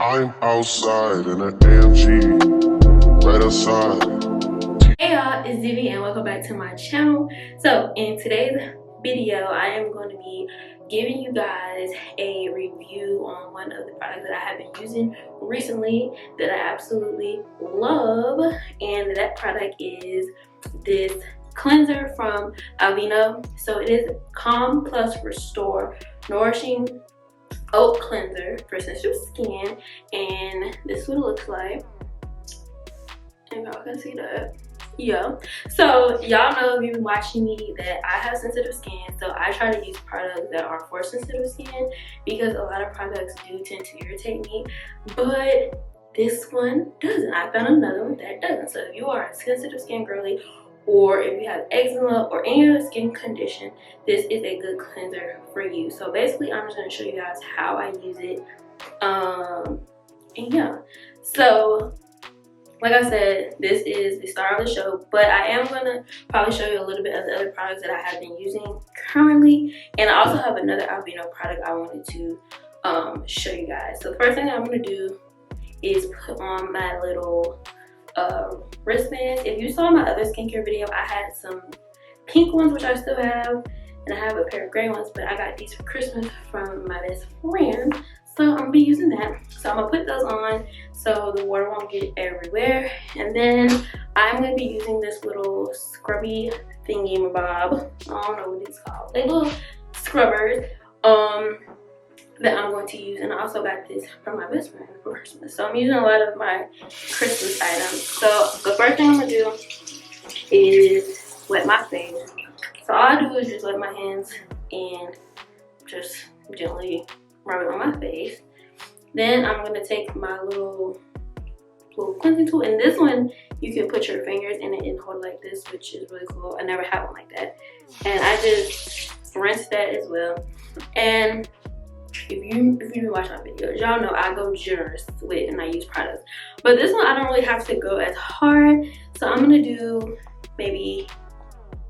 I'm outside in an AMG, right outside. Hey y'all, it's Zivi and welcome back to my channel. So in today's video, I am going to be giving you guys a review on one of the products that I have been using recently that I absolutely love, and that product is this cleanser from Aveeno. So it is Calm Plus Restore Nourishing Oat Cleanser for sensitive skin, and this is what it looks like. And y'all can see that. Yeah, so y'all know if you've been watching me that I have sensitive skin, so I try to use products that are for sensitive skin because a lot of products do tend to irritate me, but this one doesn't. I found another one that doesn't. So if you are a sensitive skin girly, or if you have eczema or any other skin condition, this is a good cleanser for you. So basically I'm just going to show you guys how I use it. And yeah, so like I said, this is the star of the show, but I am going to probably show you a little bit of the other products that I have been using currently. And I also have another Aveeno product I wanted to show you guys. So the first thing I'm going to do is put on my little wristbands. If you saw my other skincare video, I had some pink ones, which I still have, and I have a pair of gray ones, but I got these for Christmas from my best friend. So I'm gonna be using that. So I'm gonna put those on so the water won't get everywhere. And then I'm gonna be using this little scrubby thingy bob. I don't know what it's called. They little scrubbers that I'm going to use. And I also got this from my best friend for Christmas. So I'm using a lot of my Christmas items. So the first thing I'm gonna do is wet my face. So all I do is just wet my hands and just gently rub it on my face. Then I'm gonna take my little cleansing tool, and this one you can put your fingers in it and hold it like this, which is really cool. I never had one like that, and I just rinse that as well. And if you watch my videos, y'all know I go generous with it and I use products, but this one I don't really have to go as hard. So I'm gonna do maybe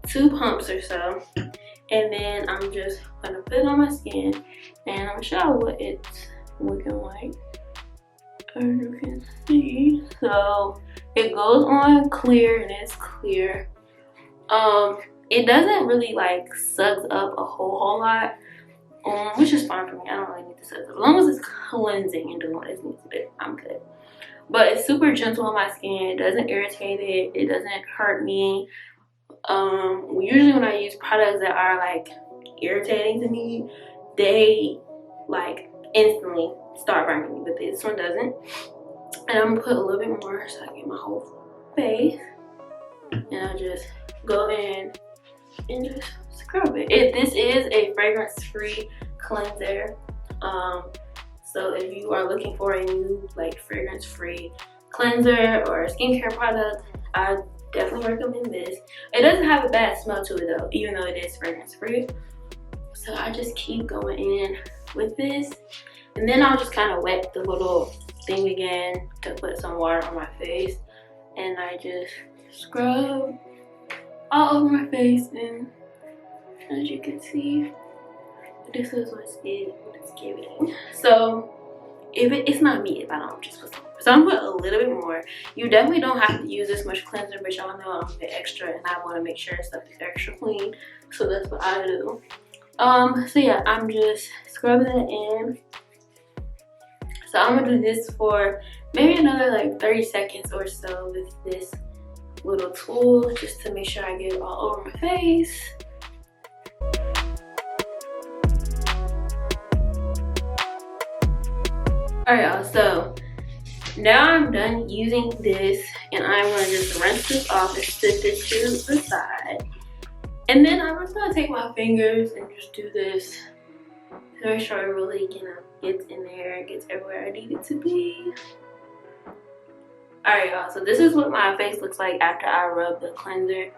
2 pumps or so, and then I'm just gonna put it on my skin, and I'm gonna show you what it's looking like. As you can see, so it goes on clear, and it's clear. It doesn't really like sucks up a whole lot, which is fine for me. I don't really need to suck up. As long as it's cleansing and doing what it needs to do, I'm good. But it's super gentle on my skin. It doesn't irritate it. It doesn't hurt me. Usually when I use products that are like irritating to me, they like instantly start burning me, but this one doesn't. And I'm gonna put a little bit more so I get my whole face, and I'll just go in and just scrub it. This is a fragrance-free cleanser, so if you are looking for a new like fragrance-free cleanser or a skincare product, I definitely recommend this. It doesn't have a bad smell to it though, even though it is fragrance free. So I just keep going in with this, and then I'll just kind of wet the little thing again to put some water on my face, and I just scrub all over my face. And as you can see, this is what it's giving. So if it's not me if I don't just put some. So I'm gonna put a little bit more. You definitely don't have to use this much cleanser, but y'all know I'm a bit extra and I want to make sure stuff is extra clean. So that's what I do. So yeah, I'm just scrubbing it in. So I'm gonna do this for maybe another like 30 seconds or so with this little tool, just to make sure I get it all over my face. Alright y'all, so now I'm done using this, and I'm gonna just rinse this off and set this to the side. And then I'm just gonna take my fingers and just do this to make sure it really gets in there and gets everywhere I need it to be. Alright y'all, so this is what my face looks like after I rub the cleanser.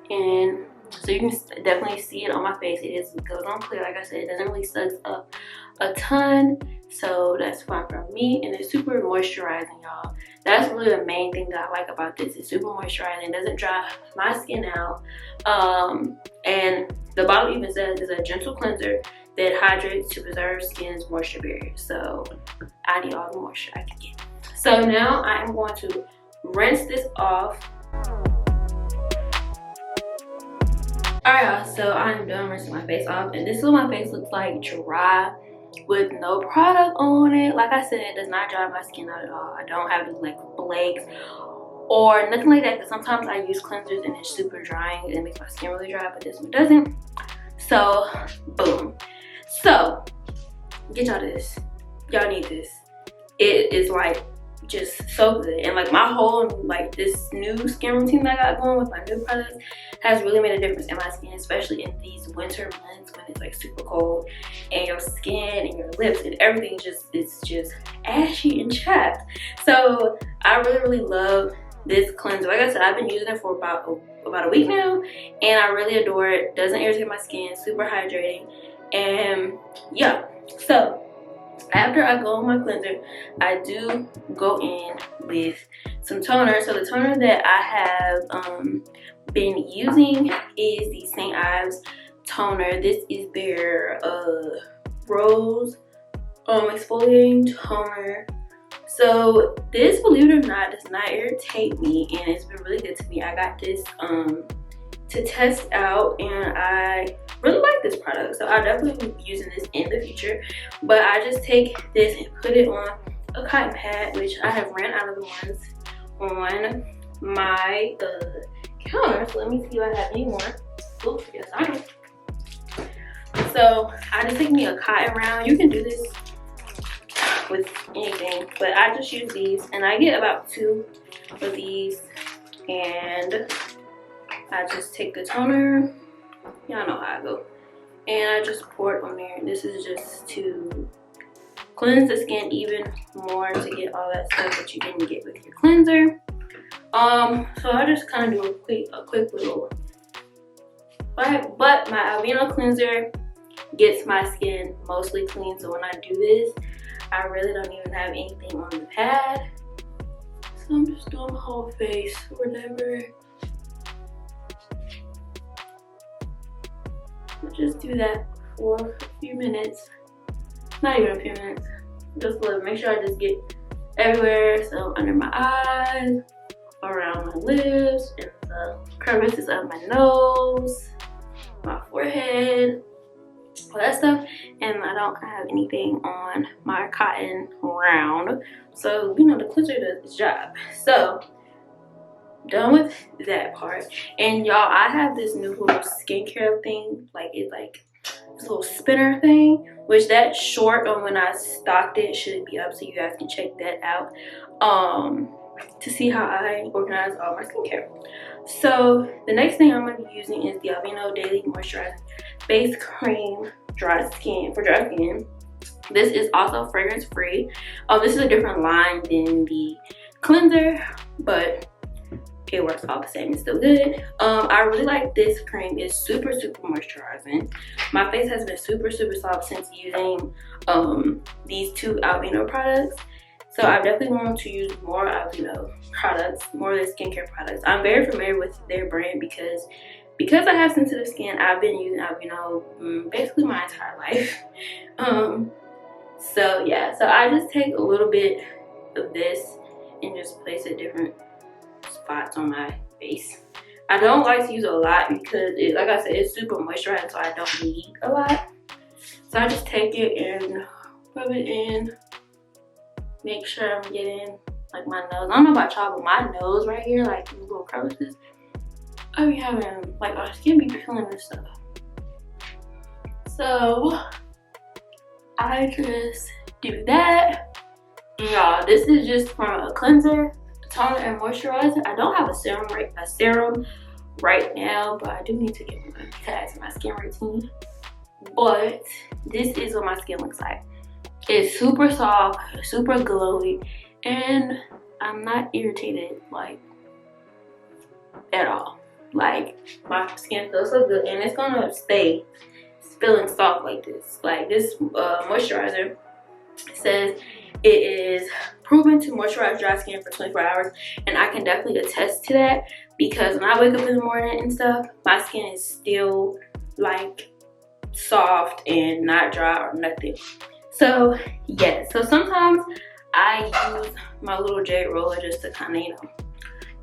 And so you can definitely see it on my face. It goes on clear, like I said. It doesn't really suck up a ton, so that's fine for me. And it's super moisturizing, y'all. That's really the main thing that I like about this. It's super moisturizing. It doesn't dry my skin out. And the bottle even says it's a gentle cleanser that hydrates to preserve skin's moisture barrier. So I need all the moisture I can get. So now I am going to rinse this off. Alright y'all, so I am done rinsing my face off, and this is what my face looks like dry with no product on it. Like I said, it does not dry my skin out at all. I don't have any like flakes or nothing like that, because sometimes I use cleansers and it's super drying and it makes my skin really dry, but this one doesn't. So boom. So get y'all this. Y'all need this. It is like just so good, and like my whole like this new skin routine that I got going with my new products has really made a difference in my skin, especially in these winter months when it's like super cold and your skin and your lips and everything is just ashy and chapped. So I really love this cleanser. Like I said, I've been using it for about a week now, and I really adore it. Doesn't irritate my skin, super hydrating, and yeah. So after I go on my cleanser, I do go in with some toner. So the toner that I have been using is the St. Ives toner. This is their rose exfoliating toner. So this, believe it or not, does not irritate me, and it's been really good to me. I got this to test out, and I really like this product, so I'll definitely be using this in the future. But I just take this and put it on a cotton pad, which I have ran out of the ones on my counter. So let me see if I have any more. Oops, yes I do. So I just take me a cotton round. You can do this with anything, but I just use these, and I get about 2 of these, and I just take the toner, y'all know how I go, and I just pour it on there. And this is just to cleanse the skin even more, to get all that stuff that you didn't get with your cleanser. So I just kind of do a quick little, but my Aveeno cleanser gets my skin mostly clean. So when I do this, I really don't even have anything on the pad. So I'm just doing my whole face or whatever. Just do that for a few minutes. Not even a few minutes. Just a little. Make sure I just get everywhere. So under my eyes, around my lips, and the crevices of my nose, my forehead, all that stuff. And I don't have anything on my cotton round. So, you know, the cleanser does its job. So, done with that part. And y'all, I have this new little skincare thing. Like, it's like this little spinner thing, which that short on when I stocked it should be up, so you guys can check that out to see how I organize all my skincare. So the next thing I'm going to be using is the Aveeno Daily Moisturizing Face Cream for dry skin. This is also fragrance free. This is a different line than the cleanser, but it works all the same. It's still good. I really like this cream. It's super moisturizing. My face has been super soft since using these 2 Aveeno products. So I definitely want to use more Aveeno products, more of the skincare products. I'm very familiar with their brand because I have sensitive skin. I've been using Aveeno basically my entire life. So yeah, so I just take a little bit of this and just place it different spots on my face. I don't like to use a lot because like I said, it's super moisturizing, so I don't need a lot. So I just take it and rub it in. Make sure I'm getting like my nose. I don't know about y'all, but my nose right here, like these little crevices, I be having like our skin be peeling this stuff. So I just do that. Y'all, this is just from a cleanser, toner, and moisturizer. I don't have a serum right now, but I do need to get one to add to my skin routine. But this is what my skin looks like. It's super soft, super glowy, and I'm not irritated like at all. Like, my skin feels so good, and it's gonna stay feeling soft like this. Like, this moisturizer says it is proven to moisturize dry skin for 24 hours, and I can definitely attest to that, because when I wake up in the morning and stuff, my skin is still like soft and not dry or nothing. So yeah, so sometimes I use my little jade roller just to kind of, you know,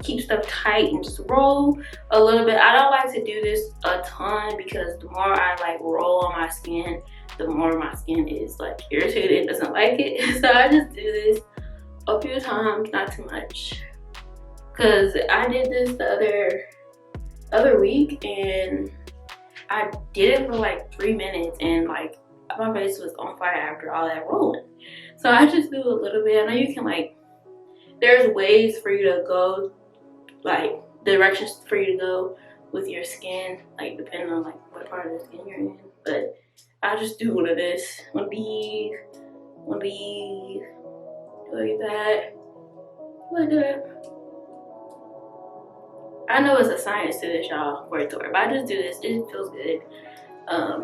keep stuff tight and just roll a little bit. I don't like to do this a ton because the more I like roll on my skin, the more my skin is like irritated and doesn't like it. So I just do this a few times, not too much. Cause I did this the other week and I did it for like 3 minutes and like my face was on fire after all that rolling. So I just do a little bit. I know you can like, there's ways for you to go, like directions for you to go with your skin, like depending on like what part of the skin you're in. But I just do one of this, one these, like that, like that. I know it's a science to this, y'all, for it to work, but I just do this. It feels good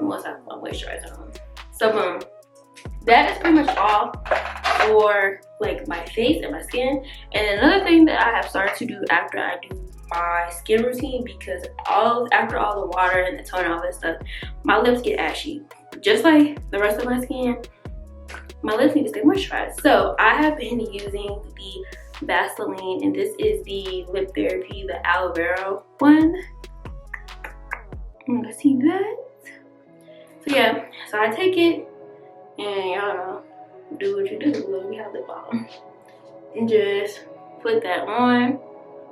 once I put my moisturizer on. So that is pretty much all for like my face and my skin. And another thing that I have started to do after I do my skin routine, because after all the water and the tone and all that stuff, my lips get ashy. Just like the rest of my skin, my lips need to stay moisturized. So I have been using the Vaseline, and this is the Lip Therapy, the aloe vera one. You see that? So yeah, so I take it and y'all know, do what you do when we have lip balm, and just put that on.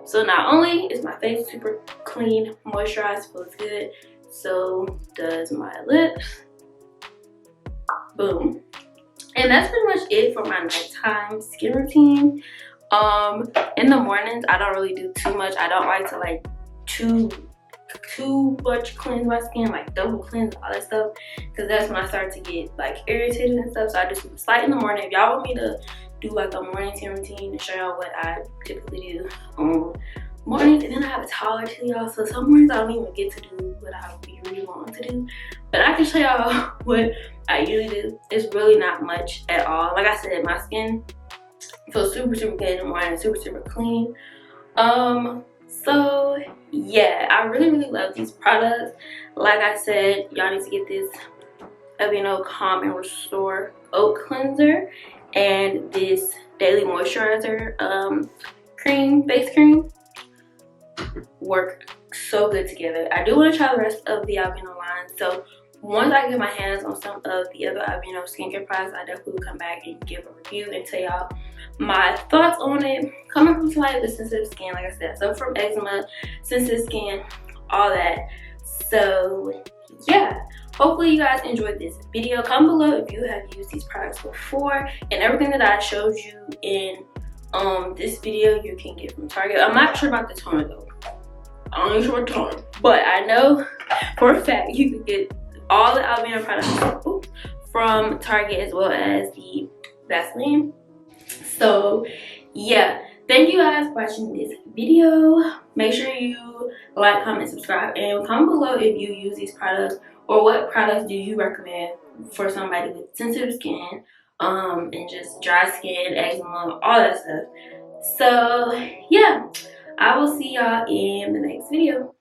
So not only is my face super clean, moisturized, feels good, so does my lips. Boom. And that's pretty much it for my nighttime skin routine. In the mornings I don't really do too much. I don't like to like too much cleanse my skin, like double cleanse, all that stuff, because that's when I start to get like irritated and stuff. So I just do slight in the morning. If y'all want me to do like a morning skin routine and show y'all what I typically do on mornings, and then I have a toddler too, y'all, so some mornings I don't even get to do what I would be really wanting to do, but I can show y'all what I usually do. It's really not much at all. Like I said, my skin feels super good in the morning, super clean. So yeah, I really love these products. Like I said, y'all need to get this Aveeno Calm and Restore Oat Cleanser and this Daily Moisturizer face cream. Work so good together. I do want to try the rest of the Aveeno line, so once I get my hands on some of the other Aveeno skincare products, I definitely will come back and give a review and tell y'all my thoughts on it. Coming from somebody with sensitive skin, like I said, so from eczema, sensitive skin, all that. So yeah, hopefully you guys enjoyed this video. Comment below if you have used these products before, and everything that I showed you in this video you can get from Target. I'm not sure about the toner though. I'm not sure about toner, but I know for a fact you can get all the Aveeno products from Target as well as the Vaseline. So yeah, thank you guys for watching this video. Make sure you like, comment, subscribe, and comment below if you use these products, or what products do you recommend for somebody with sensitive skin, and just dry skin, eczema, all that stuff. So yeah, I will see y'all in the next video.